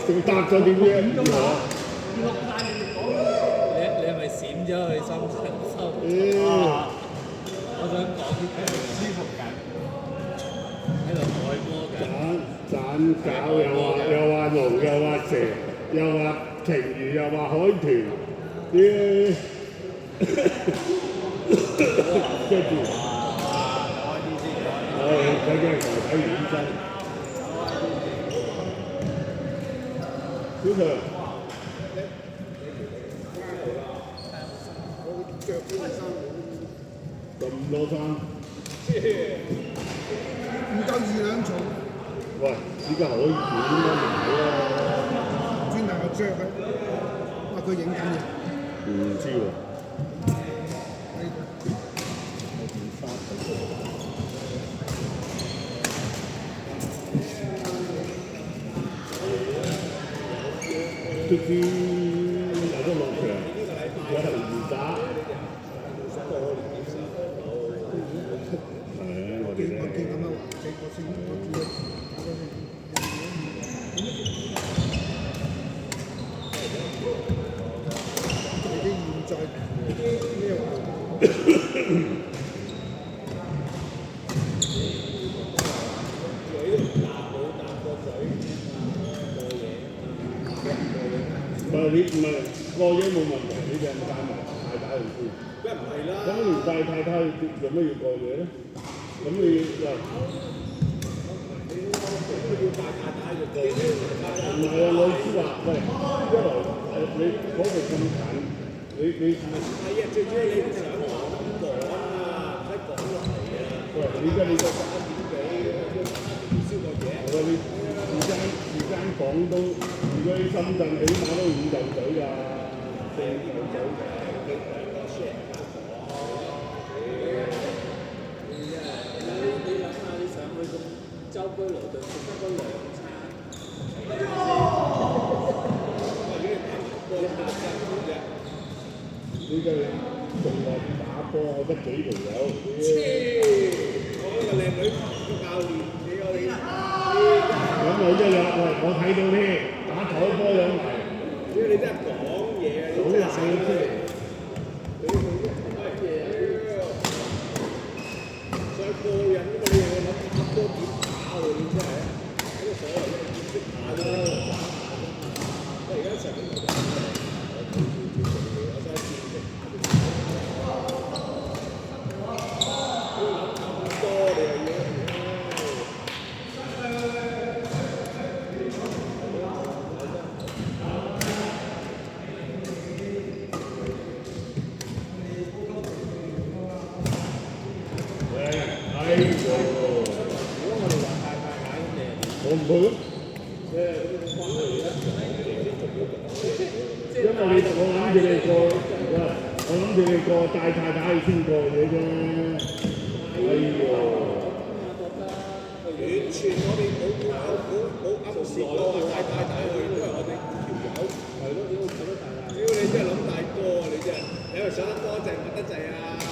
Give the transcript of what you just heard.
仲搭咗點樣？你係咪閃咗去深圳收？我想講啲舒服緊，喺度按摩緊。斬搞又話龍又話蛇又話鯨魚又話海豚，啲跟住睇鏡頭睇完醫生。小強，咁多衫，唔夠2兩重，喂，依家可以點都唔好啦。專登去着佢，哇！佢影緊嘅，唔知喎。卒之有得落場，有人唔打。係啊，我哋咧。我見咁樣環境，我先你啲現在咩話？你唔係過夜冇問題，你就帶埋太太去先。梗唔係啦。咁唔帶太太去做咩要過夜咧？咁你喂，唔係啊！我意思話，喂，一來你嗰度咁近，你係啊！最主要你唔想講啊，喺講落嚟啊。喂，你而家你個3點幾燒個嘢。我話你時間廣東。如果喺深圳，起碼都5嚿水㗎，4嚿水嘅。你諗下，你上去咁周居勞頓食得嗰2餐，你就仲話打波，我得幾條友。我嗰個靚女個教練，你我哋咁有啫啦，喂，我睇到呢。打台波有埋，主要你真係講嘢啊！你真係寫出嚟，你講嘢啊！再過癮咁嘛，你又諗打波點打喎？你真係喺個所謂嘅見識下啦。我而家成日都講我做嘢，我真係見識下。你諗咁多，你又要？我唔去咯，因為我諗住你過，我諗住你過帶太太去先過嘢啫。哎呦！完全我哋冇暗示過話帶太太去，都係我哋條友。係咯，屌你真係諗太多啊！你真係，你係咪想得多定乜得滯啊？